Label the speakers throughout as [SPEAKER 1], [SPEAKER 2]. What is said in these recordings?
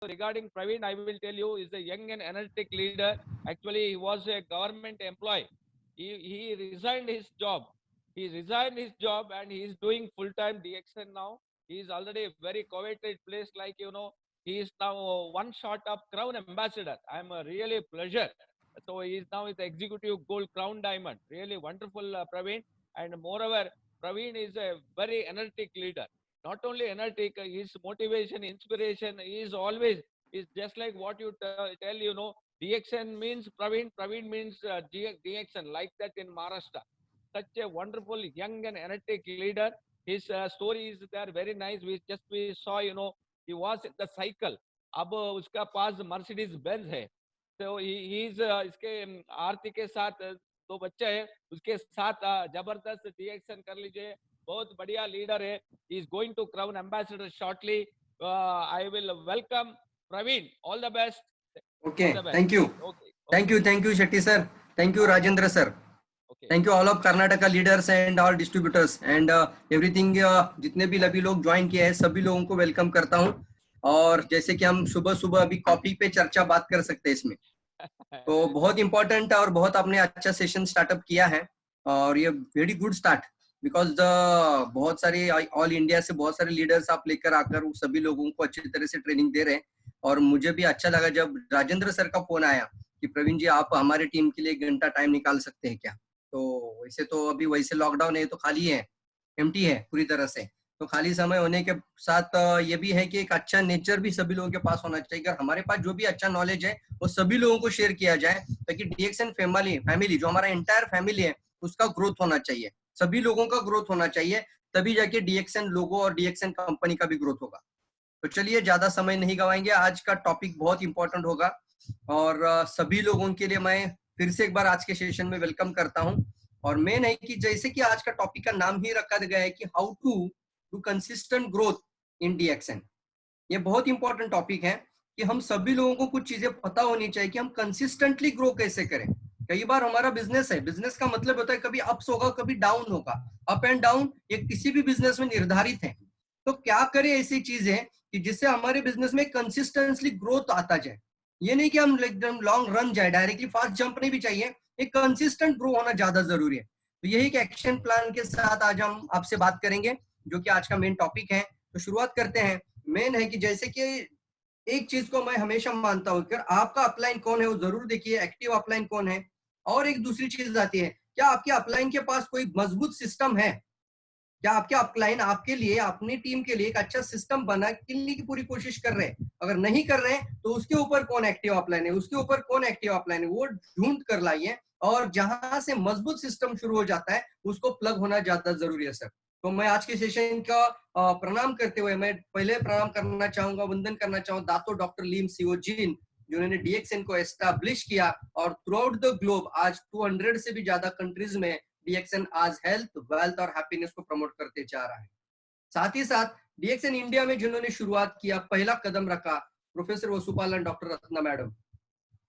[SPEAKER 1] regarding Praveen, I will tell you, is a young and energetic leader. Actually, he was a government employee. He resigned his job. He resigned his job and he is doing full time DXN now. He is already a very coveted place, like he is now one shot of Crown Ambassador. I'm a really pleasure. So he is now with the Executive Gold Crown Diamond. Really wonderful, Praveen. And moreover, Praveen is a very energetic leader. Not only energetic, his motivation, inspiration is always is just like what you tell. DXN means Praveen. Praveen means DXN, like that in Maharashtra. Such a wonderful young and energetic leader. His story is there very nice. We saw, he was in the cycle. अब उसका पास Mercedes Benz है. तो he is इसके आरती के साथ दो बच्चे हैं. उसके साथ जबरदस्त डीएक्शन कर लीजिए. बहुत बढ़िया लीडर है. He is going to crown ambassador shortly. I will welcome Praveen. All the best. All
[SPEAKER 2] Okay,
[SPEAKER 1] the best.
[SPEAKER 2] thank you.
[SPEAKER 1] Okay.
[SPEAKER 2] Thank you, Shetty sir. Thank you, Rajendra sir.
[SPEAKER 1] Okay.
[SPEAKER 2] Thank you all of Karnataka leaders and all distributors and everything. जितने भी अभी लोग join किए हैं सभी लोगों को welcome करता हूँ. और जैसे कि हम सुबह सुबह अभी कॉपी पे चर्चा बात कर सकते हैं इसमें, तो बहुत इंपॉर्टेंट और बहुत आपने अच्छा सेशन स्टार्टअप किया है और ये वेरी गुड स्टार्ट बिकॉज बहुत सारे ऑल इंडिया से बहुत सारे लीडर्स आप लेकर आकर वो सभी लोगों को अच्छी तरह से ट्रेनिंग दे रहे हैं. और मुझे भी अच्छा लगा जब राजेंद्र सर का फोन आया कि प्रवीण जी आप हमारे टीम के लिए 1 घंटा टाइम निकाल सकते हैं क्या. तो वैसे तो अभी वैसे लॉकडाउन है तो खाली है, एम्प्टी है पूरी तरह से. तो खाली समय होने के साथ ये भी है कि एक अच्छा नेचर भी सभी लोगों के पास होना चाहिए. अगर हमारे पास जो भी अच्छा नॉलेज है वो सभी लोगों को शेयर किया जाए ताकि डीएक्सन फैमिली जो हमारा एंटायर फैमिली है उसका ग्रोथ होना चाहिए, सभी लोगों का ग्रोथ होना चाहिए. तभी जाके डीएक्सन लोगो और डीएक्सन कंपनी का भी ग्रोथ होगा. तो चलिए ज्यादा समय नहीं गवाएंगे, आज का टॉपिक बहुत इंपॉर्टेंट होगा और सभी लोगों के लिए मैं फिर से एक बार आज के सेशन में वेलकम करता हूं. और मेन है कि जैसे कि आज का टॉपिक का नाम ही रखा गया है कि how to do consistent growth in DXN. ये बहुत इंपॉर्टेंट टॉपिक है कि हम सभी लोगों को कुछ चीजें पता होनी चाहिए कि हम कंसिस्टेंटली ग्रो कैसे करें. कई बार हमारा बिजनेस है, बिजनेस का मतलब होता है कभी अप्स होगा कभी डाउन होगा. अप एंड डाउन ये किसी भी बिजनेस में निर्धारित है. तो क्या करें ऐसी चीजें कि जिससे हमारे बिजनेस में कंसिस्टेंटली ग्रोथ आता जाए. ये नहीं कि हम एकदम लॉन्ग रन जाए, डायरेक्टली फास्ट जंप नहीं भी चाहिए, एक कंसिस्टेंट ग्रो होना ज्यादा जरूरी है. तो यही एक एक्शन प्लान के साथ आज हम आपसे बात करेंगे जो कि आज का मेन टॉपिक है. तो शुरुआत करते हैं. मेन है कि जैसे कि एक चीज को मैं हमेशा मानता हूं कि आपका अपलाइन कौन है वो जरूर देखिए, एक्टिव अपलाइन कौन है. और एक दूसरी चीज आती है, क्या आपके अपलाइन के पास कोई मजबूत सिस्टम है, क्या आपके अपलाइन आपके लिए अपनी टीम के लिए एक अच्छा सिस्टम बनाने की पूरी कोशिश कर रहे हैं. अगर नहीं कर रहे हैं तो उसके ऊपर कौन एक्टिव अपलाइन है, उसके ऊपर कौन एक्टिव अपलाइन है वो ढूंढ कर लाइए. और जहां से मजबूत सिस्टम शुरू हो जाता है उसको प्लग होना ज्यादा जरूरी है सर. तो मैं आज के सेशन का प्रणाम करते हुए मैं पहले प्रणाम करना चाहूंगा, वंदन करना चाहूंगा दातो डॉक्टर लीम सीओ जिन जिन्होंने डीएक्सन को एस्टैब्लिश किया और थ्रू आउट द ग्लोब आज 200 से भी ज्यादा कंट्रीज में डीएक्सन आज हेल्थ, वेल्थ और हैप्पीनेस को प्रमोट करते जा रहा है. साथ ही साथ डीएक्सन इंडिया में जिन्होंने शुरुआत किया, पहला कदम रखा, प्रोफेसर वसुपालन डॉक्टर रत्ना मैडम.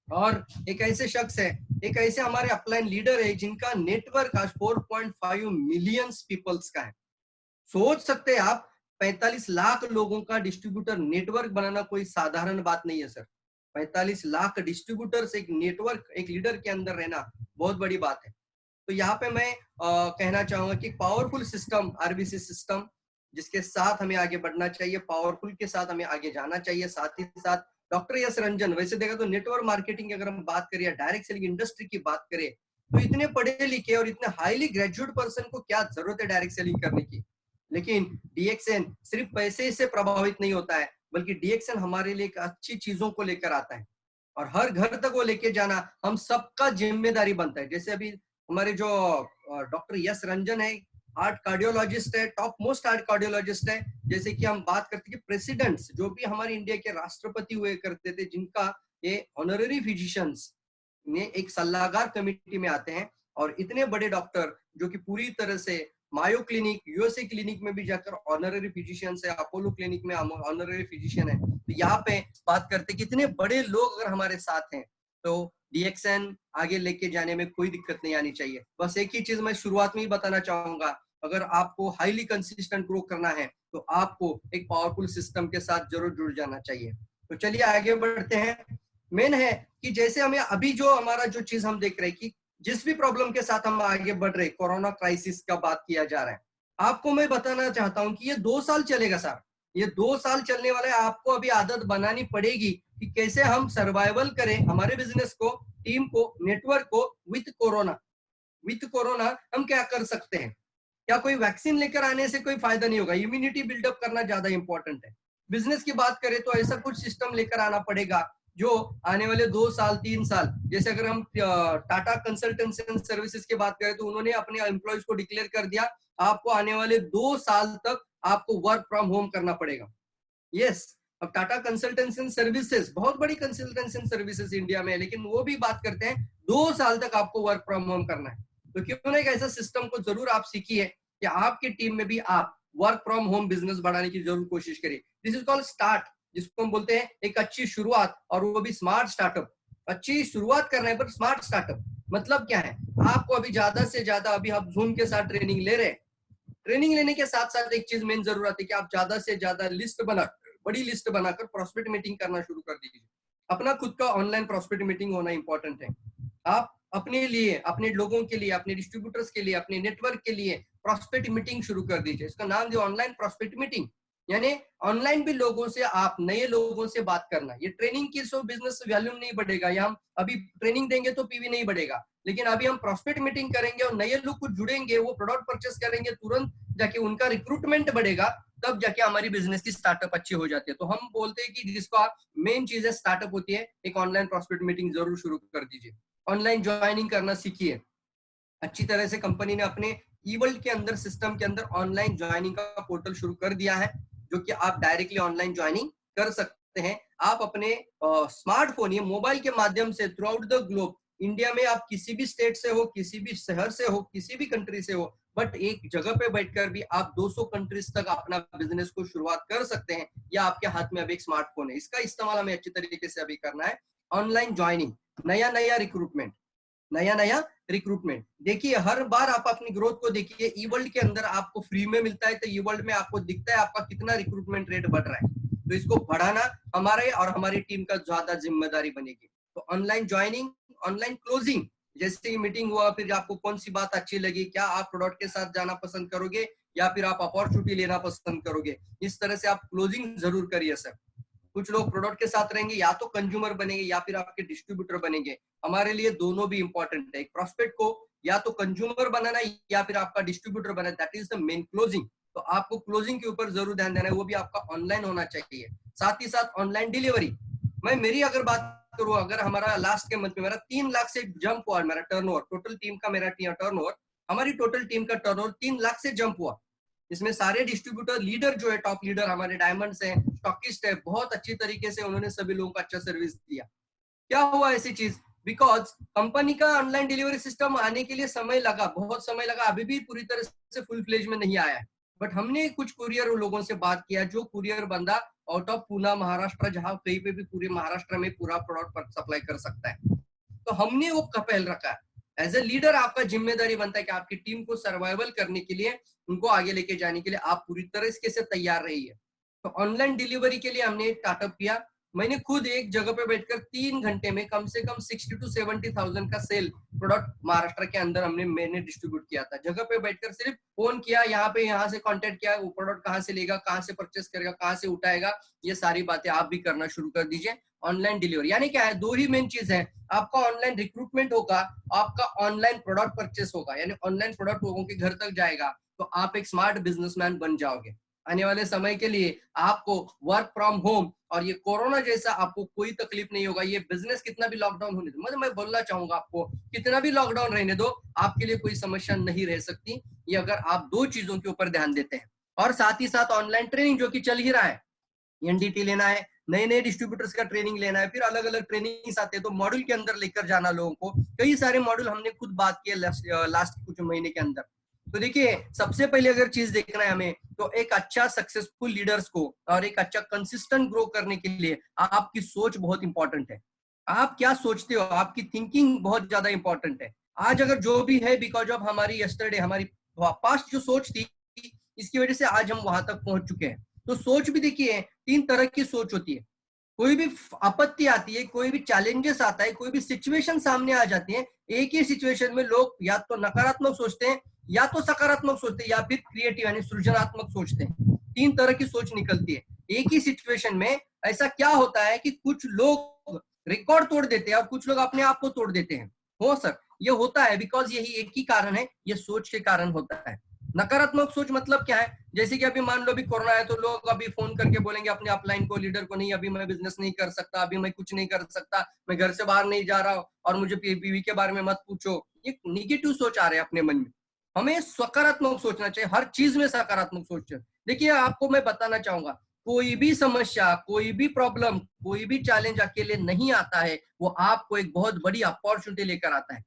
[SPEAKER 2] और एक ऐसे शख्स है, एक ऐसे हमारे अपलाइन लीडर है जिनका नेटवर्क आज 4.5 मिलियन पीपल्स का है. सोच सकते हैं आप 45 लाख लोगों का डिस्ट्रीब्यूटर नेटवर्क बनाना कोई साधारण बात नहीं है सर. 45 लाख डिस्ट्रीब्यूटर्स एक नेटवर्क एक लीडर के अंदर रहना बहुत बड़ी बात है. तो यहाँ पे मैं कहना चाहूंगा कि पावरफुल सिस्टम आरबीसी सिस्टम जिसके साथ हमें आगे बढ़ना चाहिए, पावरफुल के साथ हमें आगे जाना चाहिए. साथ ही साथ डॉक्टर यस रंजन, वैसे देखा तो नेटवर्क मार्केटिंग की अगर हम बात करें या डायरेक्ट सेलिंग इंडस्ट्री की बात करें तो इतने पढ़े लिखे और इतने हाईली ग्रेजुएट पर्सन को क्या जरूरत है डायरेक्ट सेलिंग करने की. लेकिन डीएक्सन सिर्फ पैसे से प्रभावित नहीं होता है बल्कि डीएक्सन हमारे लिए अच्छी चीजों को लेकर आता है और हर घर तक वो लेके जाना हम सबका जिम्मेदारी बनता है. जैसे अभी हमारे जो डॉक्टर यस रंजन है, हार्ट कार्डियोलॉजिस्ट है, टॉप मोस्ट हार्ट कार्डियोलॉजिस्ट है. जैसे कि हम बात करते हैं प्रेसिडेंट्स जो भी हमारे इंडिया के राष्ट्रपति हुए करते थे जिनका ये ऑनररी फिजिशियंस ने एक सलाहकार कमेटी में आते हैं. और इतने बड़े डॉक्टर जो कि पूरी तरह से मायो क्लिनिक, यूएसए क्लिनिक में भी जाकर ऑनररी फिजिशियन है, अपोलो क्लिनिक में ऑनररी फिजिशियन है. तो यहाँ पे बात करते कि इतने बड़े लोग अगर हमारे साथ हैं तो डीएक्सन आगे लेके जाने में कोई दिक्कत नहीं आनी चाहिए. बस एक ही चीज मैं शुरुआत में ही बताना चाहूंगा, अगर आपको हाईली कंसिस्टेंट ग्रो करना है तो आपको एक पावरफुल सिस्टम के साथ जरूर जुड़ जाना चाहिए. तो चलिए आगे बढ़ते हैं। मेन है कि जैसे हमें अभी जो हमारा जो चीज हम देख रहे हैं कि जिस भी प्रॉब्लम के साथ हम आगे बढ़ रहे, कोरोना क्राइसिस का बात किया जा रहा है, आपको मैं बताना चाहता हूं कि ये 2 साल चलेगा सर, ये 2 साल चलने वाला है। आपको अभी आदत बनानी पड़ेगी कि कैसे हम सर्वाइवल करें हमारे बिजनेस को, टीम को, नेटवर्क को विथ कोरोना। विथ कोरोना हम क्या कर सकते हैं? क्या कोई वैक्सीन लेकर आने से कोई फायदा नहीं होगा, इम्यूनिटी बिल्डअप करना ज्यादा इंपॉर्टेंट है। बिजनेस की बात करें तो ऐसा कुछ सिस्टम लेकर आना पड़ेगा जो आने वाले 2 साल 3 साल, जैसे अगर हम टाटा कंसल्टेंसी एंड सर्विसेज की बात करें तो उन्होंने अपने एम्प्लॉयज को डिक्लेयर कर दिया आपको आने वाले 2 साल तक आपको वर्क फ्रॉम होम करना पड़ेगा। यस, अब टाटा कंसल्टेंसी एंड सर्विसेज बहुत बड़ी कंसल्टेंसी एंड सर्विसेज इंडिया में है, लेकिन वो भी बात करते हैं 2 साल तक आपको वर्क फ्रॉम होम करना है। तो क्यों ना एक ऐसा सिस्टम को जरूर आप सीखिए कि आपकी टीम में भी आप वर्क फ्रॉम होम बिजनेस बढ़ाने की जरूर कोशिश करिए। दिस इज कॉल्ड स्टार्ट, जिसको हम बोलते हैं एक अच्छी शुरुआत, और वो भी स्मार्ट स्टार्टअप। अच्छी शुरुआत करना है पर स्मार्ट स्टार्टअप मतलब क्या है? आपको अभी ज्यादा से ज्यादा, अभी आप जूम के साथ ट्रेनिंग ले रहे हैं, ट्रेनिंग लेने के साथ साथ एक चीज मेन जरूरत है कि आप ज्यादा से ज्यादा लिस्ट बना, बड़ी लिस्ट बनाकर प्रोस्पेक्ट मीटिंग करना शुरू कर दीजिए। अपना खुद का ऑनलाइन प्रोस्पेक्ट मीटिंग होना इंपॉर्टेंट है। आप अपने लिए, अपने लोगों के लिए, अपने डिस्ट्रीब्यूटर्स के लिए, अपने नेटवर्क के लिए प्रोस्पेक्ट मीटिंग शुरू कर दीजिए। इसका नाम दिया ऑनलाइन प्रोस्पेक्ट मीटिंग, यानी ऑनलाइन भी लोगों से, आप नए लोगों से बात करना। ये ट्रेनिंग की सो बिजनेस वैल्यूम नहीं बढ़ेगा, या हम अभी ट्रेनिंग देंगे तो पीवी नहीं बढ़ेगा, लेकिन अभी हम प्रोस्पेक्ट मीटिंग करेंगे और नए लोग कुछ जुड़ेंगे, वो प्रोडक्ट परचेस करेंगे, तुरंत जाके उनका रिक्रूटमेंट बढ़ेगा, तब जाके हमारी बिजनेस की स्टार्टअप अच्छी हो जाती है। तो हम बोलते हैं कि जिसको आप मेन चीज है स्टार्टअप होती है, एक ऑनलाइन प्रोस्पेक्ट मीटिंग जरूर शुरू कर दीजिए। ऑनलाइन ज्वाइनिंग करना सीखिए। अच्छी तरह से कंपनी ने अपने ईवर्ल्ड के अंदर, सिस्टम के अंदर ऑनलाइन ज्वाइनिंग का पोर्टल शुरू कर दिया है, जो कि आप डायरेक्टली ऑनलाइन ज्वाइनिंग कर सकते हैं। आप अपने स्मार्टफोन या मोबाइल के माध्यम से through out the globe, India में आप किसी भी स्टेट से हो, किसी भी शहर से हो, किसी भी कंट्री से हो, बट एक जगह पे बैठकर भी आप 200 कंट्रीज तक अपना बिजनेस को शुरुआत कर सकते हैं, या आपके हाथ में अभी एक स्मार्टफोन है। इसका इस्तेमाल हमें अच्छी तरीके से अभी करना है। ऑनलाइन ज्वाइनिंग, नया नया रिक्रूटमेंट, नया नया रिक्रूटमेंट। देखिए हर बार आप अपनी ग्रोथ को देखिए, ई वर्ल्ड के अंदर आपको फ्री में मिलता है, तो ई वर्ल्ड में आपको दिखता है आपका कितना रिक्रूटमेंट रेट बढ़ रहा है। तो इसको बढ़ाना हमारे और हमारी टीम का ज्यादा जिम्मेदारी बनेगी। तो ऑनलाइन ज्वाइनिंग, ऑनलाइन क्लोजिंग, जैसे ही मीटिंग हुआ फिर आपको कौन सी बात अच्छी लगी, क्या आप प्रोडक्ट के साथ जाना पसंद करोगे या फिर आप अपॉर्चुनिटी लेना पसंद करोगे, इस तरह से आप क्लोजिंग जरूर करिए सर। कुछ लोग प्रोडक्ट के साथ रहेंगे, या तो कंज्यूमर बनेंगे या फिर आपके डिस्ट्रीब्यूटर बनेंगे। हमारे लिए दोनों भी इंपॉर्टेंट है। एक प्रोस्पेक्ट को या तो कंज्यूमर बनाना या फिर आपका distributor banana, that is the main closing. तो आपको क्लोजिंग के ऊपर जरूर ध्यान देना है, वो भी आपका ऑनलाइन होना चाहिए। साथ ही साथ ऑनलाइन डिलीवरी, मैं मेरी अगर बात करूं, अगर हमारा लास्ट के मंथ में मेरा 3 लाख से जंप हुआ, मेरा टर्नओवर, टोटल टीम का, मेरा टर्नओवर, हमारी टोटल टीम का टर्नओवर 3 लाख से जंप हुआ। इसमें सारे डिस्ट्रीब्यूटर लीडर जो है, टॉप लीडर हमारे डायमंड्स हैं, स्टॉकिस्ट है, बहुत अच्छी तरीके से उन्होंने सभी लोगों को अच्छा सर्विस दिया। क्या हुआ ऐसी चीज? बिकॉज कंपनी का ऑनलाइन डिलीवरी सिस्टम आने के लिए समय लगा, बहुत समय लगा, अभी भी पूरी तरह से फुल फ्लेज में नहीं आया है। बट हमने कुछ कुरियर लोगों से बात किया, जो कुरियर बंदा आउट ऑफ पूना महाराष्ट्र, जहां कहीं पे भी पूरे महाराष्ट्र में पूरा प्रोडक्ट सप्लाई कर सकता है, तो हमने वो पहल रखा है। एज ए लीडर आपका जिम्मेदारी बनता है कि आपकी टीम को सर्वाइवल करने के लिए, उनको आगे लेके जाने के लिए आप पूरी तरह से तैयार रहिए। तो ऑनलाइन डिलीवरी के लिए हमने एक स्टार्टअप किया। मैंने खुद एक जगह पे बैठकर 3 घंटे में कम से कम 60 to 70,000 का सेल प्रोडक्ट महाराष्ट्र के अंदर मैंने डिस्ट्रीब्यूट किया था। जगह पे बैठकर सिर्फ फोन किया, यहाँ से कांटेक्ट किया, वो प्रोडक्ट कहाँ से लेगा, कहाँ से परचेस करेगा, कहाँ से उठाएगा, ये सारी बातें आप भी करना शुरू कर दीजिए। ऑनलाइन डिलीवरी यानी क्या है? 2 ही मेन चीज है, आपका ऑनलाइन रिक्रूटमेंट होगा, आपका ऑनलाइन प्रोडक्ट परचेस होगा, यानी ऑनलाइन प्रोडक्ट लोगों के घर तक जाएगा, तो आप एक स्मार्ट बिजनेसमैन बन जाओगे। आने वाले समय के लिए आपको वर्क फ्रॉम होम और ये कोरोना जैसा आपको कोई तकलीफ नहीं होगा। ये बिजनेस कितना भी लॉकडाउन होने दो, मैं बोलना चाहूंगा आपको, कितना भी लॉकडाउन रहने दो, आपके लिए कोई समस्या नहीं रह सकती, ये अगर आप 2 चीजों के ऊपर ध्यान देते हैं। और साथ ही साथ ऑनलाइन ट्रेनिंग जो कि चल ही रहा है, एनडीटी लेना है, नए नए डिस्ट्रीब्यूटर्स का ट्रेनिंग लेना है, फिर अलग अलग ट्रेनिंग आते हैं, तो मॉड्यूल के अंदर लेकर जाना लोगों को। कई सारे मॉड्यूल हमने खुद बात किए लास्ट कुछ महीने के अंदर। तो देखिए सबसे पहले अगर चीज देखना है हमें, तो एक अच्छा सक्सेसफुल लीडर्स को और एक अच्छा कंसिस्टेंट ग्रो करने के लिए आपकी सोच बहुत इंपॉर्टेंट है। आप क्या सोचते हो, आपकी थिंकिंग बहुत ज्यादा इंपॉर्टेंट है। आज अगर जो भी है, बिकॉज ऑफ हमारी यस्टरडे, हमारी पास्ट जो सोच थी, इसकी वजह से आज हम वहां तक पहुंच चुके हैं। तो सोच भी देखिए 3 तरह की सोच होती है। कोई भी आपत्ति आती है, कोई भी चैलेंजेस आता है, कोई भी सिचुएशन सामने आ जाती है, एक ही सिचुएशन में लोग या तो नकारात्मक सोचते हैं, या तो सकारात्मक सोचते हैं, या फिर क्रिएटिव यानी सृजनात्मक सोचते हैं। 3 तरह की सोच निकलती है एक ही सिचुएशन में। ऐसा क्या होता है कि कुछ लोग रिकॉर्ड तोड़ देते हैं और कुछ लोग अपने आप को तोड़ देते हैं। हो सर, ये होता है बिकॉज यही एक ही कारण है, ये सोच के कारण होता है। नकारात्मक सोच मतलब क्या है? जैसे कि अभी मान लो अभी कोरोना है, तो लोग अभी फोन करके बोलेंगे अपने अपलाइन को, लीडर को, नहीं अभी मैं बिजनेस नहीं कर सकता, अभी मैं कुछ नहीं कर सकता, मैं घर से बाहर नहीं जा रहा हूँ और मुझे पीवी के बारे में मत पूछो। ये निगेटिव सोच आ रहे हैं अपने मन में। हमें सकारात्मक सोचना चाहिए, हर चीज में सकारात्मक सोच। देखिए आपको मैं बताना चाहूंगा, कोई भी समस्या, कोई भी प्रॉब्लम, कोई भी चैलेंज अकेले नहीं आता है, वो आपको एक बहुत बड़ी अपॉर्चुनिटी लेकर आता है।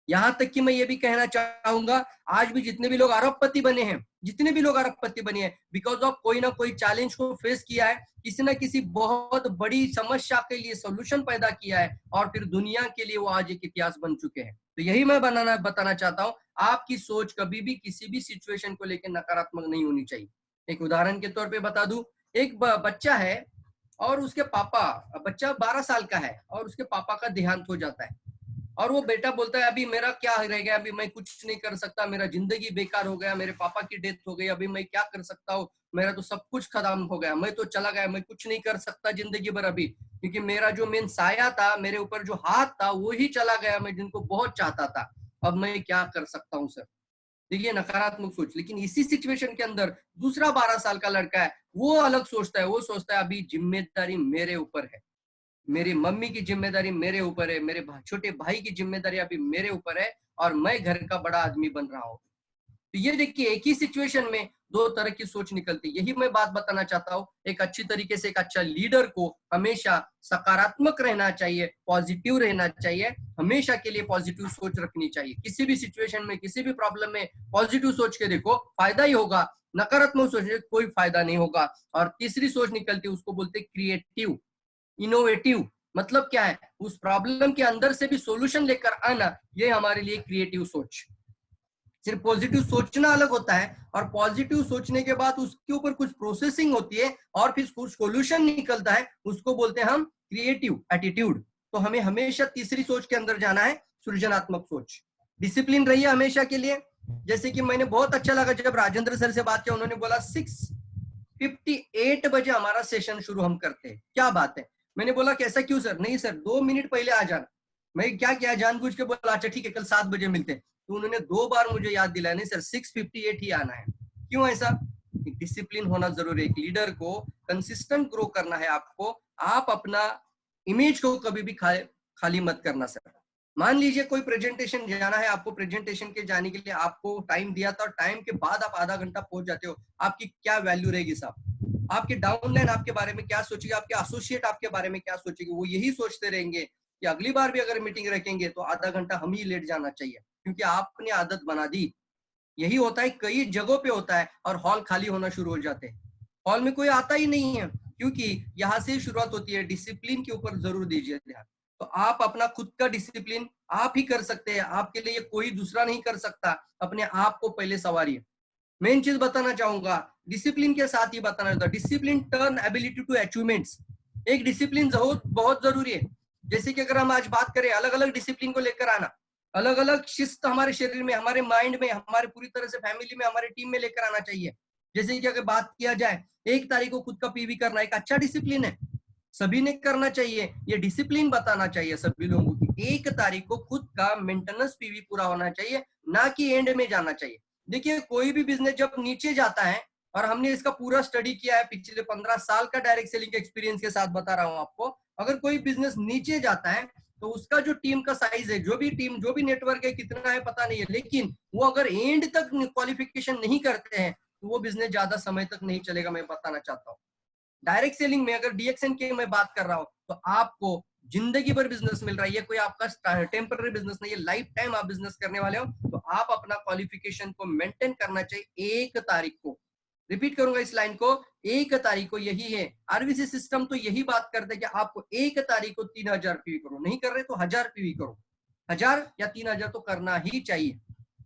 [SPEAKER 2] यहां तक कि मैं ये भी कहना चाहूंगा, आज भी जितने भी लोग अरबपति बने हैं, जितने भी लोग अरबपति बने हैं, बिकॉज ऑफ कोई ना कोई चैलेंज को फेस किया है, किसी ना किसी बहुत बड़ी समस्या के लिए सोल्यूशन पैदा किया है, और फिर दुनिया के लिए वो आज एक इतिहास बन चुके हैं। तो यही मैं बताना चाहता हूँ, आपकी सोच कभी भी किसी भी सिचुएशन को लेकर नकारात्मक नहीं होनी चाहिए। एक उदाहरण के तौर पे बता दूं, एक बच्चा है और उसके पापा, बच्चा 12 साल का है और उसके पापा का देहांत हो जाता है, और वो बेटा बोलता है अभी मेरा क्या रह गया, अभी मैं कुछ नहीं कर सकता, मेरा जिंदगी बेकार हो गया, मेरे पापा की डेथ हो गई, अभी मैं क्या कर सकता हूँ, मेरा तो सब कुछ खत्म हो गया, मैं तो चला गया, मैं कुछ नहीं कर सकता जिंदगी भर अभी, क्योंकि मेरा जो मेन साया था, मेरे ऊपर जो हाथ था, वो ही चला गया, मैं जिनको बहुत चाहता था, अब मैं क्या कर सकता हूँ सर। देखिए नकारात्मक सोच। लेकिन इसी सिचुएशन के अंदर दूसरा 12 साल का लड़का है, वो अलग सोचता है, वो सोचता है अभी जिम्मेदारी मेरे ऊपर है, मेरी मम्मी की जिम्मेदारी मेरे ऊपर है, मेरे छोटे भाई की जिम्मेदारी अभी मेरे ऊपर है, और मैं घर का बड़ा आदमी बन रहा हूँ। तो ये देखिए एक ही सिचुएशन में 2 तरह की सोच निकलती है। यही मैं बात बताना चाहता हूँ, एक अच्छी तरीके से एक अच्छा लीडर को हमेशा सकारात्मक रहना चाहिए, पॉजिटिव रहना चाहिए, हमेशा के लिए पॉजिटिव सोच रखनी चाहिए। किसी भी सिचुएशन में, किसी भी प्रॉब्लम में पॉजिटिव सोच के देखो, फायदा ही होगा। नकारात्मक सोच से कोई फायदा नहीं होगा। और तीसरी सोच निकलती है, उसको बोलते हैं क्रिएटिव, इनोवेटिव। मतलब क्या है? उस प्रॉब्लम के अंदर से भी सॉल्यूशन लेकर आना, ये हमारे लिए क्रिएटिव सोच। सिर्फ पॉजिटिव सोचना अलग होता है, और पॉजिटिव सोचने के बाद उसके ऊपर कुछ प्रोसेसिंग होती है और फिर कुछ सॉल्यूशन निकलता है, उसको बोलते हैं हम क्रिएटिव एटीट्यूड। तो हमें हमेशा तीसरी सोच के अंदर जाना है, सृजनात्मक सोच। डिसिप्लिन रहिए हमेशा के लिए। जैसे कि मैंने बहुत अच्छा लगा जब राजेंद्र सर से बात किया, उन्होंने बोला 6:58 बजे हमारा सेशन शुरू हम करते हैं। क्या बात है। मैंने बोला कैसा, क्यों सर? नहीं सर 2 मिनट पहले आ जाना। मैं क्या किया, जानबूझ के बोला अच्छा ठीक है कल 7 बजे मिलते हैं। तो उन्होंने 2 बार मुझे याद दिलाया, नहीं सर 6:58 ही आना है। क्यों ऐसा? डिसिप्लिन होना जरूरी है। एक लीडर को कंसिस्टेंट ग्रो करना है आपको, आप अपना इमेज को कभी भी खाली मत करना सर। मान लीजिए कोई प्रेजेंटेशन जाना है आपको, प्रेजेंटेशन के जाने के लिए आपको टाइम दिया था और टाइम के बाद आप आधा घंटा पहुंच जाते हो, आपकी क्या वैल्यू रहेगी साहब? आपके डाउनलाइन आपके बारे में क्या सोचेगी, आपके एसोसिएट आपके बारे में क्या सोचेगी? वो यही सोचते रहेंगे कि अगली बार भी अगर मीटिंग रखेंगे तो आधा घंटा हम ही लेट जाना चाहिए, क्योंकि आपने आदत बना दी। यही होता है, कई जगहों पे होता है, और हॉल खाली होना शुरू हो जाते हैं, हॉल में कोई आता ही नहीं है, क्योंकि यहाँ से शुरुआत होती है। डिसिप्लिन के ऊपर जरूर दीजिए ध्यान। तो आप अपना खुद का डिसिप्लिन आप ही कर सकते हैं, आपके लिए कोई दूसरा नहीं कर सकता। अपने आप को पहले संवारिए। मेन चीज बताना चाहूंगा, डिसिप्लिन के साथ ही बताना चाहता हूं, discipline turn ability to achievements. एक डिसिप्लिन बहुत जरूरी है। जैसे कि अगर हम आज बात करें अलग अलग डिसिप्लिन को लेकर आना, अलग अलग शिस्त हमारे शरीर में, हमारे माइंड में, हमारे पूरी तरह से फैमिली में, हमारे टीम में लेकर आना चाहिए। जैसे कि अगर बात किया जाए, 1 तारीख को खुद का पीवी करना एक अच्छा डिसिप्लिन है, सभी ने करना चाहिए। ये डिसिप्लिन बताना चाहिए सभी लोगों की, 1 तारीख को खुद का मेंटेनेंस पीवी पूरा होना चाहिए, ना कि एंड में जाना चाहिए। देखिए कोई भी बिजनेस जब नीचे जाता है, और हमने इसका पूरा स्टडी किया है पिछले 15 साल का डायरेक्ट सेलिंग एक्सपीरियंस के साथ बता रहा हूं आपको, अगर कोई बिजनेस नीचे जाता है तो उसका जो टीम का साइज है, जो भी टीम, जो भी नेटवर्क है, कितना है पता नहीं है, लेकिन वो अगर एंड तक क्वालिफिकेशन नहीं करते हैं तो वो बिजनेस ज्यादा समय तक नहीं चलेगा। मैं बताना चाहता हूँ डायरेक्ट सेलिंग में अगर डीएक्सएन की मैं बात कर रहा हूँ तो आपको जिंदगी भर बिजनेस मिल रहा है, ये कोई आपका टेम्पररी बिजनेस नहीं है, लाइफ टाइम आप बिजनेस करने वाले हो। तो आप अपना क्वालिफिकेशन को मेंटेन करना चाहिए 1 तारीख को। रिपीट करूंगा इस लाइन को, 1 तारीख को। यही है आरबीसी सिस्टम, तो यही बात करते हैं कि आपको 1 तारीख को 3000 पीवी करो, नहीं कर रहे तो 1000 पीवी करो, 1000 या 3000 तो करना ही चाहिए।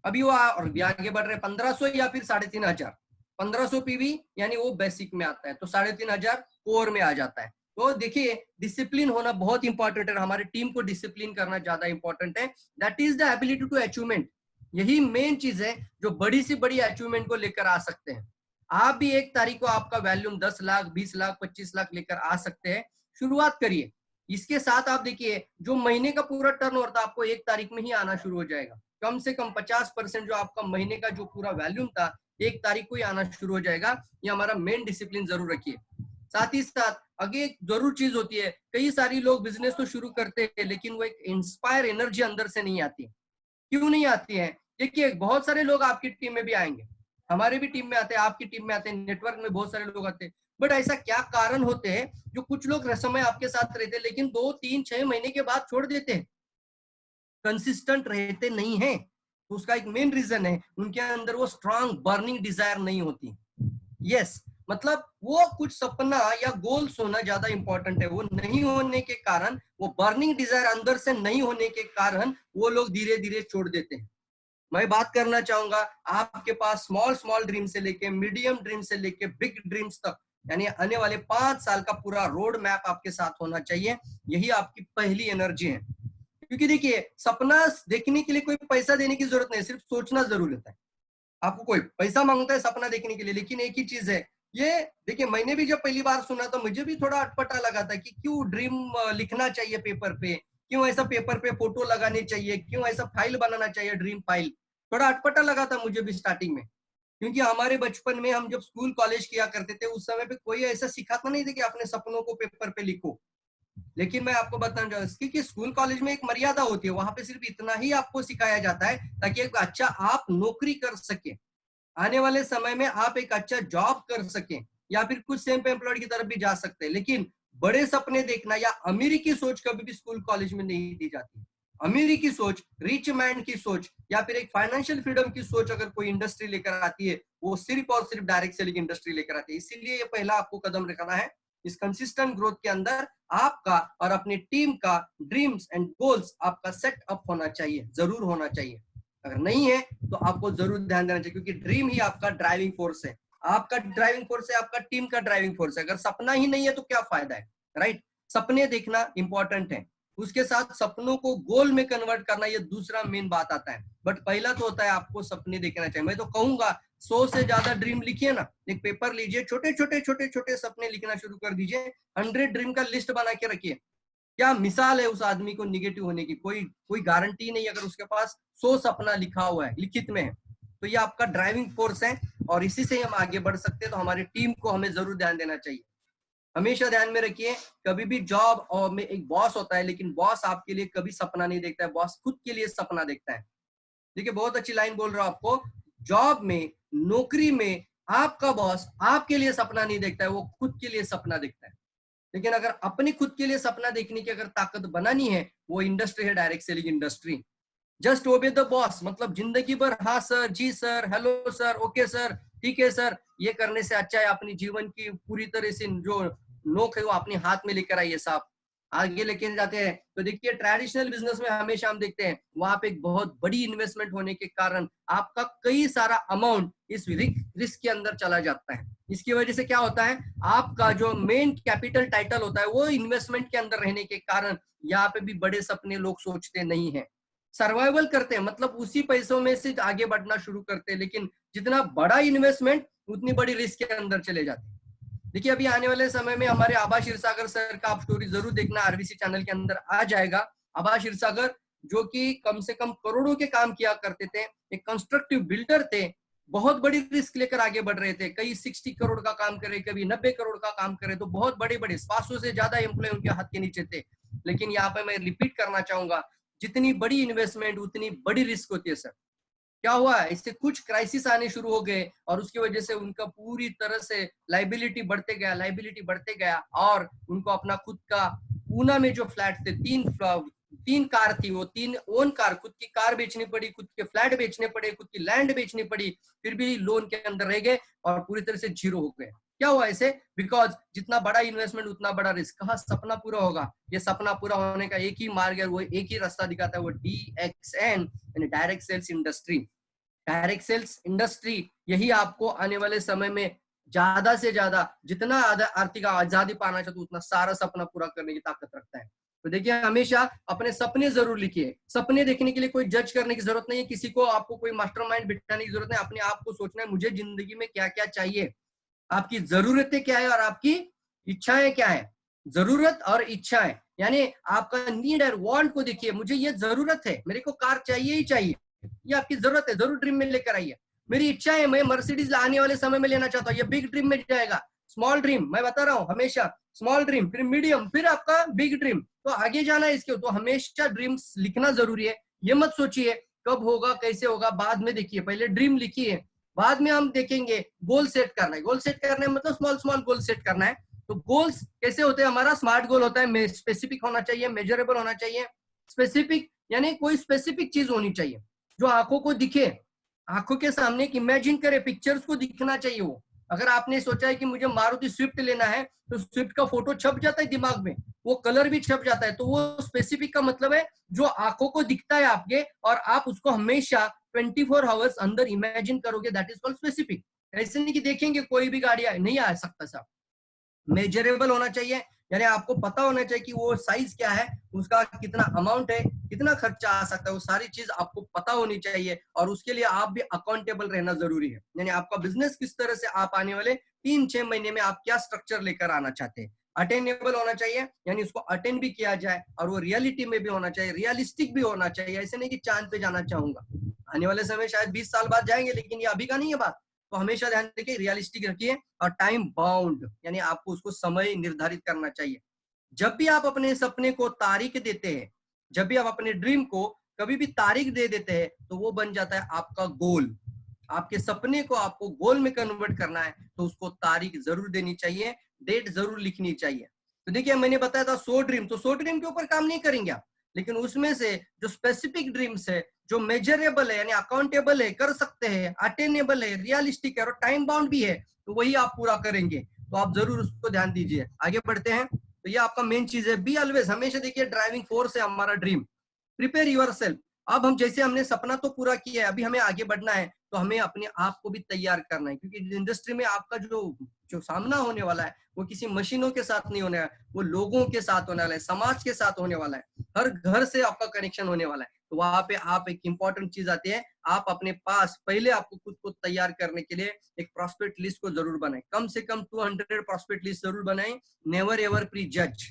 [SPEAKER 2] अभी वो और भी आगे बढ़ रहे 1500 या फिर 3500। 1500 पीवी यानी वो बेसिक में आता है, तो 3500 कोर में आ जाता है। तो देखिए डिसिप्लिन होना बहुत इंपॉर्टेंट है, हमारे टीम को डिसिप्लिन करना ज्यादा इंपॉर्टेंट है। That is the ability to achievement, यही मेन चीज है जो बड़ी से बड़ी अचीवमेंट को लेकर आ सकते हैं। आप भी 1 तारीख को आपका वैल्यूम 10 लाख 20 लाख 25 लाख लेकर आ सकते हैं। शुरुआत करिए। इसके साथ आप देखिए जो महीने का पूरा टर्नओवर था आपको 1 तारीख में ही आना शुरू हो जाएगा। कम से कम 50% जो आपका महीने का जो पूरा वैल्यूम था 1 तारीख को ही आना शुरू हो जाएगा। ये हमारा मेन डिसिप्लिन जरूर रखिए। साथ ही साथ आगे एक जरूर चीज होती है, कई सारी लोग बिजनेस तो शुरू करते हैं लेकिन वो एक इंस्पायर एनर्जी अंदर से नहीं आती। क्यों नहीं आती है? देखिए बहुत सारे लोग आपकी टीम में भी आएंगे, हमारे भी टीम में आते हैं, आपकी टीम में आते हैं, नेटवर्क में बहुत सारे लोग आते हैं, बट ऐसा क्या कारण होते हैं जो कुछ लोग समय आपके साथ रहते हैं लेकिन 2 3 6 महीने के बाद छोड़ देते हैं, कंसिस्टेंट रहते नहीं है? तो उसका एक मेन रीजन है उनके अंदर वो स्ट्रांग बर्निंग डिजायर नहीं होती। यस, मतलब वो कुछ सपना या गोल्स होना ज्यादा इंपॉर्टेंट है, वो नहीं होने के कारण, वो बर्निंग डिजायर अंदर से नहीं होने के कारण वो लोग धीरे धीरे छोड़ देते हैं। मैं बात करना चाहूंगा आपके पास स्मॉल स्मॉल ड्रीम से लेके मीडियम ड्रीम से लेके बिग ड्रीम्स तक, यानी आने वाले 5 साल का पूरा रोड मैप आपके साथ होना चाहिए। यही आपकी पहली एनर्जी है। क्योंकि देखिए सपना देखने के लिए कोई पैसा देने की जरूरत नहीं, सिर्फ सोचना जरूर होता है। आपको कोई पैसा मांगता है सपना देखने के लिए, लेकिन एक ही चीज है ये, देखिए मैंने भी जब पहली बार सुना तो मुझे भी थोड़ा अटपटा लगा था कि क्यों ड्रीम लिखना चाहिए पेपर पे, क्यों ऐसा पेपर पे फोटो लगानी चाहिए, क्यों ऐसा फाइल बनाना चाहिए ड्रीम फाइल। थोड़ा अटपटा लगा था मुझे भी स्टार्टिंग में, क्योंकि हमारे बचपन में हम जब स्कूल कॉलेज किया करते थे उस समय पे कोई ऐसा सिखाता नहीं था कि अपने सपनों को पेपर पे लिखो। लेकिन मैं आपको बताना चाहूंगा कि स्कूल कॉलेज में एक मर्यादा होती है, वहां पे सिर्फ इतना ही आपको सिखाया जाता है ताकि एक अच्छा आप नौकरी कर सके, आने वाले समय में आप एक अच्छा जॉब कर सकें या फिर कुछ सेल्फ एम्प्लॉयड की तरफ भी जा सकते हैं। लेकिन बड़े सपने देखना या अमीरी की सोच कभी भी स्कूल कॉलेज में नहीं दी जाती। अमीरी की सोच, रिच मैन की सोच या फिर एक फाइनेंशियल फ्रीडम की सोच अगर कोई इंडस्ट्री लेकर आती है वो सिर्फ और सिर्फ डायरेक्ट सेलिंग इंडस्ट्री लेकर आती है। इसीलिए ये पहला आपको कदम रखना है इस कंसिस्टेंट ग्रोथ के अंदर, आपका और अपनी टीम का ड्रीम्स एंड गोल्स आपका सेट अप होना चाहिए, जरूर होना चाहिए। अगर नहीं है तो आपको जरूर ध्यान देना चाहिए, क्योंकि ड्रीम ही आपका ड्राइविंग फोर्स है, आपका ड्राइविंग फोर्स है, आपका टीम का ड्राइविंग फोर्स है। अगर सपना ही नहीं है तो क्या फायदा है, राइट? सपने देखना इंपॉर्टेंट है, उसके साथ सपनों को गोल में कन्वर्ट करना ये दूसरा मेन बात आता है। बट पहला तो होता है आपको सपने देखना चाहिए। मैं तो कहूंगा 100 से ज्यादा ड्रीम लिखिए ना, एक पेपर लीजिए, छोटे छोटे छोटे छोटे सपने लिखना शुरू कर दीजिए, 100 ड्रीम का लिस्ट बना के रखिए। क्या मिसाल है उस आदमी को निगेटिव होने की, कोई कोई गारंटी नहीं। अगर उसके पास 100 सपना लिखा हुआ है, लिखित में है, तो ये आपका ड्राइविंग फोर्स है और इसी से हम आगे बढ़ सकते हैं। तो हमारी टीम को हमें जरूर ध्यान देना चाहिए। हमेशा ध्यान में रखिए, कभी भी जॉब और में एक बॉस होता है लेकिन बॉस आपके लिए कभी सपना नहीं देखता है, बॉस खुद के लिए सपना देखता है। देखिए बहुत अच्छी लाइन बोल रहा हूं आपको, जॉब में, नौकरी में आपका बॉस आपके लिए सपना नहीं देखता है, वो खुद के लिए सपना देखता है। लेकिन अगर अपनी खुद के लिए सपना देखने की अगर ताकत बनानी है, वो इंडस्ट्री है direct selling industry. Just obey the boss, मतलब जिंदगी भर हाँ सर, जी sir, hello sir, okay sir, ठीक है सर, ये करने से अच्छा है अपनी जीवन की पूरी तरह से जो नोक है वो अपने हाथ में लेकर आइए साहब, आगे लेके जाते हैं। तो देखिए ट्रेडिशनल बिजनेस में हमेशा हम देखते हैं वहां पे एक बहुत बड़ी इन्वेस्टमेंट होने के कारण आपका कई सारा अमाउंट इस रिस्क के अंदर चला जाता है। इसकी वजह से क्या होता है, आपका जो मेन कैपिटल टाइटल होता है वो इन्वेस्टमेंट के अंदर रहने के कारण यहाँ पे भी बड़े सपने लोग सोचते नहीं है, सर्वाइवल करते हैं, मतलब उसी पैसों में से आगे बढ़ना शुरू करते हैं। लेकिन जितना बड़ा इन्वेस्टमेंट उतनी बड़ी रिस्क के अंदर चले जाते हैं। देखिए अभी आने वाले समय में हमारे आभा क्षीरसागर सर का आप स्टोरी जरूर देखना, आरबीसी चैनल के अंदर आ जाएगा। आभा क्षीरसागर जो कि कम से कम करोड़ों के काम किया करते थे, एक कंस्ट्रक्टिव बिल्डर थे, बहुत बड़ी रिस्क लेकर आगे बढ़ रहे थे, कई 60 करोड़ का काम करे, कभी 90 करोड़ का काम करे, तो बहुत बड़े बड़े 500 से ज्यादा एम्प्लॉय उनके हाथ के नीचे थे। लेकिन यहाँ पे मैं रिपीट करना चाहूंगा, जितनी बड़ी इन्वेस्टमेंट उतनी बड़ी रिस्क होती है सर। क्या हुआ, इससे कुछ क्राइसिस आने शुरू हो गए और उसकी वजह से उनका पूरी तरह से लाइबिलिटी बढ़ते गया और उनको अपना खुद का पूना में जो फ्लैट थे, तीन कार थी, वो 3 ओन कार, खुद की कार बेचनी पड़ी, खुद के फ्लैट बेचने पड़े, खुद की लैंड बेचनी पड़ी, फिर भी लोन के अंदर रह गए और पूरी तरह से जीरो हो गए। क्या हुआ ऐसे? बिकॉज जितना बड़ा इन्वेस्टमेंट उतना बड़ा रिस्क। कहाँ सपना पूरा होगा? ये सपना पूरा होने का एक ही मार्ग है, वो एक ही रास्ता दिखाता है, वो DXN यानी direct sales industry. Direct sales industry यही आपको आने वाले समय में ज्यादा से ज्यादा जितना आर्थिक आजादी पाना चाहता है उतना सारा सपना पूरा करने की ताकत रखता है। तो देखिए हमेशा अपने सपने जरूर लिखिए। सपने देखने के लिए कोई जज करने की जरूरत नहीं है, किसी को आपको कोई मास्टरमाइंड बिठाने की जरूरत नहीं। अपने आप को सोचना है मुझे जिंदगी में क्या क्या चाहिए, आपकी जरूरतें क्या है और आपकी इच्छाएं क्या है। जरूरत और इच्छाएं यानी आपका नीड और वांट को देखिए, मुझे ये जरूरत है, मेरे को कार चाहिए ही चाहिए, ये आपकी जरूरत है, जरूर ड्रीम में लेकर आइए। मेरी इच्छा है मैं मर्सिडीज आने वाले समय में लेना चाहता हूँ, ये बिग ड्रीम में जाएगा। स्मॉल ड्रीम मैं बता रहा हूँ हमेशा, स्मॉल ड्रीम फिर मीडियम फिर आपका बिग ड्रीम, तो आगे जाना है इसके। तो हमेशा ड्रीम्स लिखना जरूरी है। ये मत सोचिए कब होगा कैसे होगा, बाद में देखिए, पहले ड्रीम लिखिए, बाद में हम देखेंगे। गोल सेट करना है, गोल सेट करना है मतलब स्मॉल स्मॉल गोल सेट करना है। तो गोल्स कैसे होते हैं, हमारा स्मार्ट गोल होता है, स्पेसिफिक होना चाहिए, मेजरेबल होना चाहिए। स्पेसिफिक यानी कोई स्पेसिफिक चीज होनी चाहिए जो आंखों को दिखे, आंखों के सामने इमेजिन करे, पिक्चर्स को दिखना चाहिए वो। अगर आपने सोचा है कि मुझे मारुति स्विफ्ट लेना है तो स्विफ्ट का फोटो छप जाता है दिमाग में, वो कलर भी छप जाता है। तो वो स्पेसिफिक का मतलब है जो आंखों को दिखता है आपके, और आप उसको हमेशा 24 आवर्स अंदर इमेजिन करोगे, दैट इज कॉल्ड स्पेसिफिक। ऐसे नहीं कि देखेंगे कोई भी गाड़ी नहीं आ सकता साहब। मेजरेबल होना चाहिए यानी आपको पता होना चाहिए कि वो साइज क्या है, उसका कितना अमाउंट है, कितना खर्चा आ सकता है, वो सारी चीज आपको पता होनी चाहिए। और उसके लिए आप भी अकाउंटेबल रहना जरूरी है। यानी आपका बिजनेस किस तरह से आप आने वाले 3-6 महीने में आप क्या स्ट्रक्चर लेकर आना चाहते हैं। अटेनेबल होना चाहिए यानी उसको अटेंड भी किया जाए, और वो रियलिटी में भी होना चाहिए, रियलिस्टिक भी होना चाहिए। ऐसे नहीं कि चांद पे जाना चाहूंगा, आने वाले समय शायद 20 साल बाद जाएंगे, लेकिन ये अभी का नहीं है बात। तो हमेशा ध्यान रखिए, रियलिस्टिक रखिए, और टाइम बाउंड यानी आपको उसको समय निर्धारित करना चाहिए। जब भी आप अपने सपने को तारीख देते हैं, जब भी आप अपने ड्रीम को कभी भी तारीख दे देते हैं, तो वो बन जाता है आपका गोल। आपके सपने को आपको गोल में कन्वर्ट करना है तो उसको तारीख जरूर देनी चाहिए, डेट जरूर लिखनी चाहिए। तो देखिए मैंने बताया था 100 ड्रीम, तो 100 ड्रीम के ऊपर काम नहीं करेंगे आप, लेकिन उसमें से जो स्पेसिफिक ड्रीम्स है, जो मेजरेबल है यानी अकाउंटेबल है, कर सकते हैं, अटेनेबल है, रियलिस्टिक है और टाइम बाउंड भी है, तो वही आप पूरा करेंगे। तो आप जरूर उसको ध्यान दीजिए। आगे बढ़ते हैं। तो ये आपका मेन चीज है, बी ऑलवेज, हमेशा देखिए ड्राइविंग फोर्स है हमारा ड्रीम। Prepare yourself. अब हम जैसे हमने सपना तो पूरा किया है, अभी हमें आगे बढ़ना है, तो हमें अपने आप को भी तैयार करना है, क्योंकि इंडस्ट्री में आपका जो जो सामना होने वाला है वो किसी मशीनों के साथ नहीं होने वाला है, वो लोगों के साथ होने वाला है, समाज के साथ होने वाला है, हर घर से आपका कनेक्शन होने वाला है। तो वहां पे आप एक इंपॉर्टेंट चीज आती है, आप अपने पास पहले आपको खुद को तैयार करने के लिए एक प्रॉस्पेक्ट लिस्ट को जरूर बनाए, कम से कम 200 प्रॉस्पेक्ट लिस्ट जरूर बनाए। नेवर एवर प्री जज।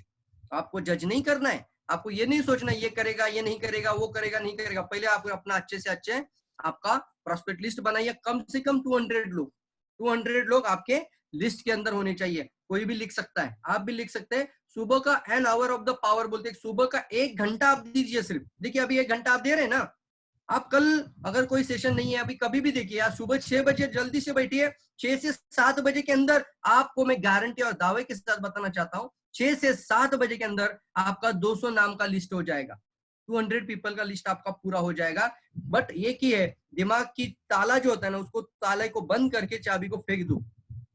[SPEAKER 2] आपको जज नहीं करना है, आपको ये नहीं सोचना ये करेगा ये नहीं करेगा, वो करेगा नहीं करेगा। पहले आप अपना अच्छे से अच्छे आपका प्रॉस्पेक्ट लिस्ट बनाइए, कम से कम 200 लोग, 200 लोग आपके लिस्ट के अंदर होने चाहिए। कोई भी लिख सकता है, आप भी लिख सकते हैं। सुबह का an hour of the power बोलते हैं, सुबह का 1 घंटा आप दीजिए सिर्फ। देखिए अभी 1 घंटा आप दे रहे हैं ना, आप कल अगर कोई सेशन नहीं है अभी कभी भी देखिए, आप सुबह 6 बजे जल्दी से बैठिए, 6 से 7 बजे के अंदर आपको मैं गारंटी और दावे के साथ बताना चाहता हूँ, 6 से 7 बजे के अंदर आपका 200 नाम का लिस्ट हो जाएगा, 200 पीपल का लिस्ट आपका पूरा हो जाएगा। बट ये की है, दिमाग की ताला जो होता है ना, उसको ताले को बंद करके चाबी को फेंक दो,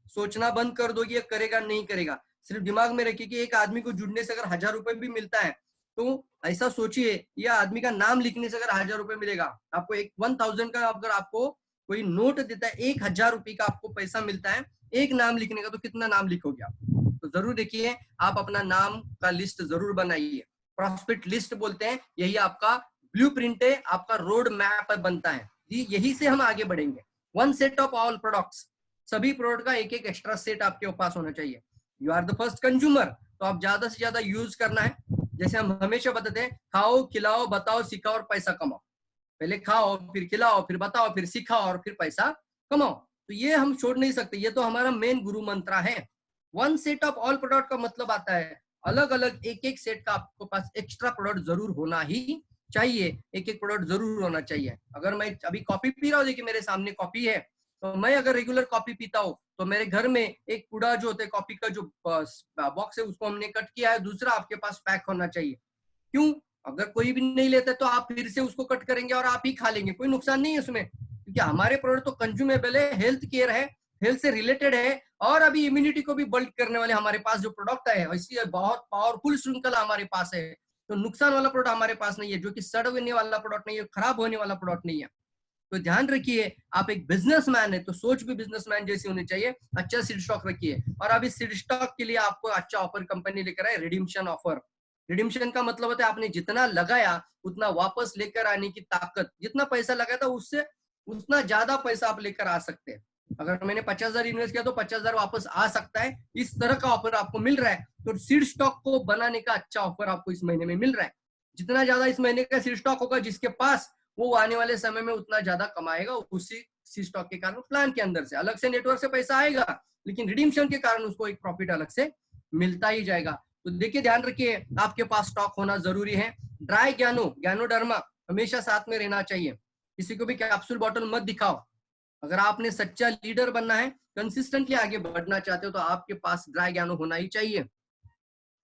[SPEAKER 2] सोचना बंद कर दो कि ये करेगा नहीं करेगा। सिर्फ दिमाग में रखिए कि एक आदमी को जुड़ने से अगर 1000 रुपए भी मिलता है, तो ऐसा सोचिए यह आदमी का नाम लिखने से अगर 1000 रुपए मिलेगा आपको, एक 1000 का अगर आपको कोई नोट देता है, 1000 रुपए का आपको पैसा मिलता है एक नाम लिखने का, तो कितना नाम लिखोगे आप। तो जरूर देखिए आप अपना नाम का लिस्ट जरूर बनाइए। प्रॉस्पेक्ट लिस्ट बोलते हैं, यही आपका ब्लूप्रिंट है, आपका रोड मैप बनता है, यही से हम आगे बढ़ेंगे। 1 सेट ऑफ ऑल प्रोडक्ट्स, सभी प्रोडक्ट का एक एक एक्स्ट्रा सेट आपके पास होना चाहिए। You are the first consumer, तो आप ज्यादा से ज्यादा यूज करना है। जैसे हम हमेशा बताते हैं, खाओ खिलाओ बताओ सिखाओ और पैसा कमाओ। पहले खाओ फिर खिलाओ फिर बताओ फिर सिखाओ और फिर पैसा कमाओ। तो ये हम छोड़ नहीं सकते, ये तो हमारा मेन गुरु मंत्र है। 1 सेट ऑफ ऑल प्रोडक्ट का मतलब आता है अलग अलग एक एक सेट का आपके पास एक्स्ट्रा प्रोडक्ट जरूर होना ही चाहिए, एक एक प्रोडक्ट जरूर होना चाहिए। अगर मैं अभी कॉफी पी रहा हूँ, देखिए मेरे सामने कॉफी है, तो मैं अगर रेगुलर कॉफी पीता हूँ तो मेरे घर में एक कूड़ा जो होता है कॉफी का जो बॉक्स है उसको हमने कट किया है, दूसरा आपके पास पैक होना चाहिए। क्यों? अगर कोई भी नहीं लेता तो आप फिर से उसको कट करेंगे और आप ही खा लेंगे, कोई नुकसान नहीं है उसमें, क्योंकि हमारे प्रोडक्ट तो कंज्यूमेबल है, हेल्थ केयर है, हेल्थ से रिलेटेड है, और अभी इम्यूनिटी को भी बिल्ड करने वाले हमारे पास जो प्रोडक्ट है, वैसी बहुत पावरफुल श्रृंखला हमारे पास है। तो नुकसान वाला प्रोडक्ट हमारे पास नहीं है, जो कि सड़ने वाला प्रोडक्ट नहीं है, खराब होने वाला प्रोडक्ट नहीं है। तो ध्यान रखिए, आप एक बिजनेसमैन है तो सोच भी बिजनेसमैन जैसी होनी चाहिए। अच्छा सीड स्टॉक रखिए, और अभी सीड स्टॉक के लिए आपको अच्छा ऑफर कंपनी लेकर आए, रिडीम्पशन ऑफर। रिडीम्पशन का मतलब होता है आपने जितना लगाया उतना वापस लेकर आने की ताकत, जितना पैसा लगाया था उससे उतना ज्यादा पैसा आप लेकर आ सकते हैं। अगर मैंने 50,000 इन्वेस्ट किया तो 50,000 वापस आ सकता है, इस तरह का ऑफर आपको मिल रहा है। तो सीड स्टॉक को बनाने का अच्छा ऑफर आपको इस महीने में मिल रहा है। जितना ज्यादा इस महीने का सीड स्टॉक होगा जिसके पास, वो आने वाले समय में उतना ज्यादा कमाएगा उसी सीड स्टॉक के कारण। प्लान के अंदर से अलग से नेटवर्क से पैसा आएगा, लेकिन रिडीम्पशन के कारण उसको एक प्रॉफिट अलग से मिलता ही जाएगा। तो देखिए ध्यान रखिए, आपके पास स्टॉक होना जरूरी है। ड्राई ज्ञानोडर्मा हमेशा साथ में रहना चाहिए। किसी को भी कैप्सूल बॉटल मत दिखाओ। अगर आपने सच्चा लीडर बनना है, कंसिस्टेंटली आगे बढ़ना चाहते हो, तो आपके पास ड्राई ज्ञानो होना ही चाहिए,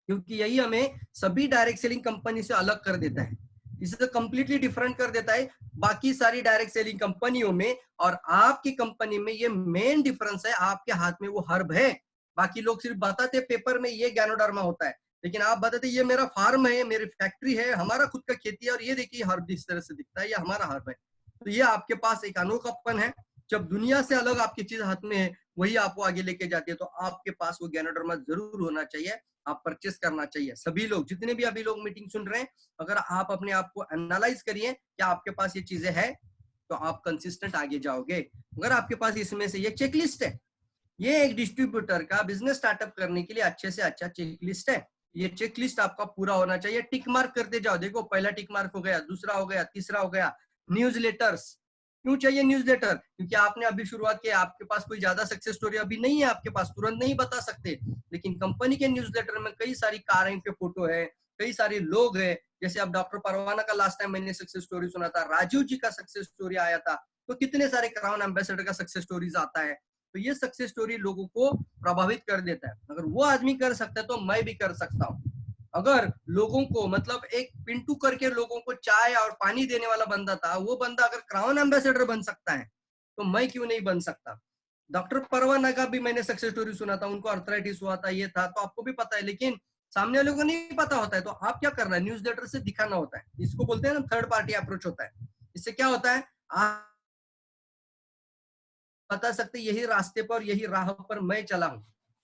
[SPEAKER 2] क्योंकि यही हमें सभी डायरेक्ट सेलिंग कंपनी से अलग कर देता है, इसे कंप्लीटली डिफरेंट कर देता है बाकी सारी डायरेक्ट सेलिंग कंपनियों में। और आपकी कंपनी में ये मेन डिफरेंस है, आपके हाथ में वो हर्ब है। बाकी लोग सिर्फ बताते पेपर में ये ज्ञानोडर्मा होता है, लेकिन आप बताते ये मेरा फार्म है, मेरी फैक्ट्री है, हमारा खुद का खेती है, और ये देखिए हर्ब इस तरह से दिखता है, ये हमारा हर्ब है। तो ये आपके पास एक अनोखापन है। जब दुनिया से अलग आपकी चीज हाथ में है, वही आपको आगे लेके जाती है। तो आपके पास वो ज्ञानोडर्मा जरूर होना चाहिए, आप परचेस करना चाहिए। सभी लोग, जितने भी अभी लोग मीटिंग सुन रहे हैं, अगर आप अपने आप को एनालाइज करिए क्या आपके पास ये चीजें हैं, तो आप कंसिस्टेंट आगे जाओगे। अगर आपके पास इसमें से ये चेकलिस्ट है, ये एक डिस्ट्रीब्यूटर का बिजनेस स्टार्टअप करने के लिए अच्छे से अच्छा चेकलिस्ट है। ये चेकलिस्ट आपका पूरा होना चाहिए। टिक मार्क करते जाओ, देखो पहला टिक मार्क हो गया, दूसरा हो गया, तीसरा हो गया। न्यूज़लेटर्स क्यों चाहिए न्यूज़लेटर? क्योंकि आपने अभी शुरुआत की, आपके पास कोई ज्यादा सक्सेस स्टोरी अभी नहीं है, आपके पास तुरंत नहीं बता सकते, लेकिन कंपनी के न्यूज़लेटर में कई सारी कारें के फोटो है, कई सारे लोग हैं। जैसे अब डॉक्टर परवाना का लास्ट टाइम मैंने सक्सेस स्टोरी सुना था, राजीव जी का सक्सेस स्टोरी आया था, तो कितने सारे क्राउन एम्बेसडर का सक्सेस स्टोरीज आता है। तो ये सक्सेस स्टोरी लोगों को प्रभावित कर देता है। अगर वो आदमी कर सकता है तो मैं भी कर सकता हूँ। अगर लोगों को, मतलब एक पिंटू करके लोगों को चाय और पानी देने वाला बंदा था, वो बंदा अगर क्राउन एम्बेसडर बन सकता है, तो मैं क्यों नहीं बन सकता? डॉक्टर परवाना का भी मैंने सक्सेस स्टोरी सुना था, उनको अर्थराइटिस हुआ था, ये था, तो आपको भी पता है, लेकिन सामने वालों को नहीं पता होता है। तो आप क्या करना है, न्यूज़लेटर से दिखाना होता है। इसको बोलते हैं ना थर्ड पार्टी अप्रोच होता है। इससे क्या होता है, आप बता सकते यही रास्ते पर, यही राह पर मैं चला हूं।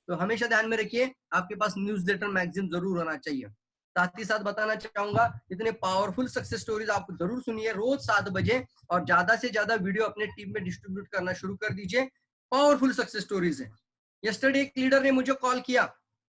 [SPEAKER 2] तो हमेशा ध्यान में रखिए, आपके पास न्यूज़लेटर मैगजीन जरूर होना चाहिए। साथ ही साथ बताना चाहूंगा, इतने पावरफुल सक्सेस स्टोरीज आप जरूर सुनिए रोज 7 बजे, और ज्यादा से ज्यादा वीडियो अपने टीम में डिस्ट्रीब्यूट करना शुरू कर दीजिए। पावरफुल सक्सेस स्टोरीज है। यस्टरडे एक लीडर ने मुझे कॉल किया,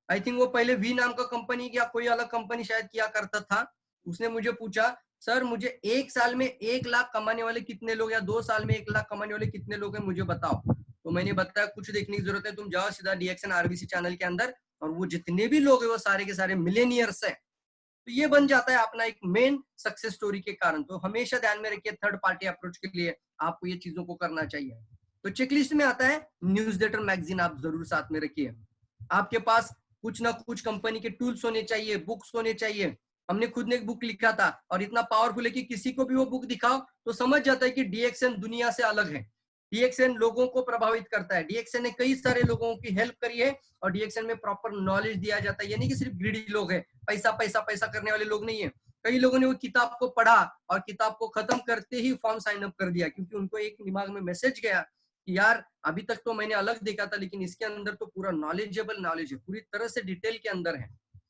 [SPEAKER 2] आई थिंक वो पहले वी नाम का कंपनी या कोई अलग कंपनी शायद किया करता था। उसने मुझे पूछा, सर मुझे 1 साल में 1 लाख कमाने वाले कितने लोग, या 2 साल में 1 लाख कमाने वाले कितने लोग हैं, मुझे बताओ। तो मैंने बताया कुछ देखने की जरूरत है, तुम जाओ सीधा डीएक्सन आरबीसी चैनल के अंदर, और वो जितने भी लोग हैं वो सारे के सारे मिलेनियर्स है। तो ये बन जाता है अपना एक मेन सक्सेस स्टोरी के कारण। तो हमेशा ध्यान में रखिए, थर्ड पार्टी अप्रोच के लिए आपको ये चीजों को करना चाहिए। तो चेकलिस्ट में आता है न्यूज़लेटर मैगजीन, आप जरूर साथ में रखिए। आपके पास कुछ ना कुछ कंपनी के टूल्स होने चाहिए, बुक्स होने चाहिए। हमने खुद ने एक बुक लिखा था, और इतना पावरफुल है कि किसी को भी वो बुक दिखाओ तो समझ जाता है कि डीएक्सन दुनिया से अलग है। डीएक्सन लोगों को प्रभावित करता है, डीएक्सन ने कई सारे लोगों की हेल्प करी है, और डीएक्सन में प्रॉपर नॉलेज दिया जाता है। ये नहीं कि सिर्फ ग्रीडी लोग हैं, पैसा पैसा पैसा करने वाले लोग नहीं है। कई लोगों ने वो किताब को पढ़ा और किताब को खत्म करते ही फॉर्म साइन अप कर दिया, क्योंकि उनको एक दिमाग में मैसेज गया कि यार अभी तक तो मैंने अलग देखा था, लेकिन इसके अंदर तो पूरा नॉलेजेबल नॉलेज है, पूरी तरह से डिटेल के अंदर है।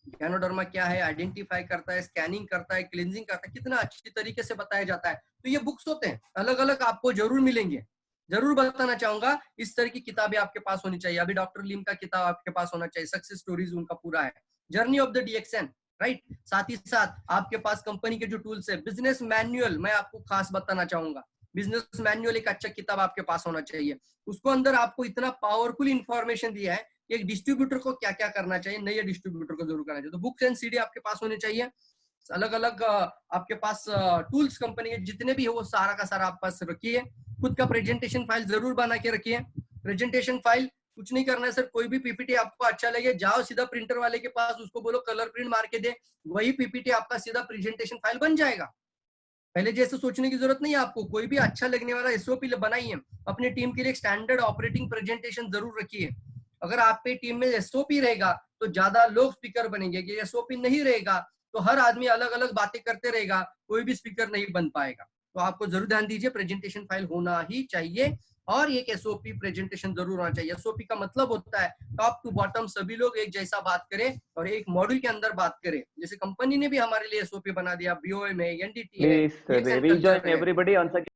[SPEAKER 2] ज्ञानोडर्मा क्या है, आइडेंटिफाई करता है, स्कैनिंग करता है, क्लींजिंग करता है, कितना अच्छी तरीके से बताया जाता है। तो ये बुक्स होते हैं, अलग अलग आपको जरूर मिलेंगे। जरूर बताना चाहूंगा, इस तरह की किताबें आपके पास होनी चाहिए। अभी डॉक्टर लिम का किताब आपके पास होना चाहिए, सक्सेस स्टोरीज उनका पूरा है, जर्नी ऑफ द डीएक्सन, राइट। साथ ही साथ आपके पास कंपनी के जो टूल्स है, बिजनेस मैनुअल मैं आपको खास बताना चाहूंगा। बिजनेस मैनुअल एक अच्छा किताब आपके पास होना चाहिए। उसको अंदर आपको इतना पावरफुल इंफॉर्मेशन दिया है कि एक डिस्ट्रीब्यूटर को क्या क्या करना चाहिए, नए डिस्ट्रीब्यूटर को जरूर करना चाहिए। तो बुक्स एंड सीडी आपके पास होने चाहिए। अलग अलग आपके पास टूल्स कंपनी के जितने भी है वो सारा का सारा आप पास रखिए। खुद का प्रेजेंटेशन फाइल जरूर बना के रखिए। प्रेजेंटेशन फाइल कुछ नहीं करना है सर, कोई भी पीपीटी आपको अच्छा लगे, जाओ सीधा प्रिंटर वाले के पास, उसको बोलो कलर प्रिंट मार के दे, वही पीपीटी आपका सीधा प्रेजेंटेशन फाइल बन जाएगा। पहले जैसे सोचने की जरूरत नहीं है आपको, कोई भी अच्छा लगने वाला एसओपी बनाइए। अपनी टीम के लिए एक स्टैंडर्ड ऑपरेटिंग प्रेजेंटेशन जरूर रखिए। अगर आप पे टीम में एसओपी रहेगा तो ज्यादा लोग स्पीकर बनेंगे, कि एसओपी नहीं रहेगा तो हर आदमी अलग अलग बातें करते रहेगा, कोई भी स्पीकर नहीं बन पाएगा। तो आपको जरूर ध्यान दीजिए, प्रेजेंटेशन फाइल होना ही चाहिए और एक एसओपी प्रेजेंटेशन जरूर होना चाहिए। एसओपी का मतलब होता है टॉप टू बॉटम सभी लोग एक जैसा बात करें और एक मॉड्यूल के अंदर बात करें। जैसे कंपनी ने भी हमारे लिए एसओपी बना दिया, बीओएम है, एनडीटी है,
[SPEAKER 3] Please rejoin everybody once again.